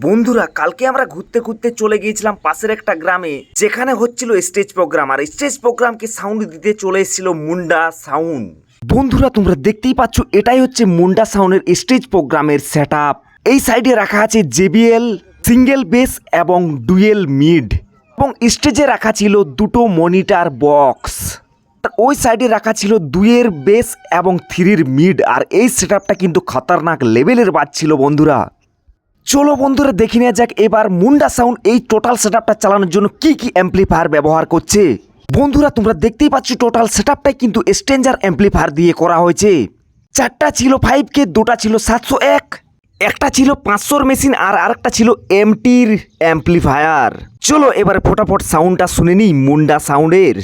বন্ধুরা কালকে আমরা ঘুরতে ঘুরতে চলে গিয়েছিলাম পাশের একটা গ্রামে, যেখানে হচ্ছিল স্টেজ প্রোগ্রাম। আর স্টেজ প্রোগ্রামকে সাউন্ড দিতে চলে এসেছিল মুন্ডা সাউন্ড। বন্ধুরা তোমরা দেখতেই পাচ্ছ, এটাই হচ্ছে মুন্ডা সাউন্ডের স্টেজ প্রোগ্রামের সেট আপ। এই সাইডে রাখা আছে জেবিএল সিঙ্গেল বেস এবং ডুয়েল মিড, এবং স্টেজে রাখা ছিল দুটো মনিটর বক্স। ওই সাইডে রাখা ছিল 2-এর বেস এবং 3-এর মিড। আর এই সেট আপটা কিন্তু খতরনাক লেভেলের বাজছিল বন্ধুরা। চলো বন্ধুরা দেখে নেওয়া যাক এবার মুন্ডা সাউন্ড এই টোটাল সেট আপটা চালানোর জন্য কি কি অ্যাম্পলিফায়ার ব্যবহার করছে। বন্ধুরা তোমরা দেখতেই পাচ্ছ টোটাল সেট আপটাই কিন্তু স্ট্রেঞ্জার অ্যাম্পলিফায়ার দিয়ে করা হয়েছে। 4টা ছিল 5K, 2টা ছিল 701, একটা ছিল 500-র মেশিন আর আরেকটা ছিল এমটির অ্যাম্পলিফায়ার। চলো এবারে ফটাফট সাউন্ডটা শুনে নিই মুন্ডা সাউন্ডের।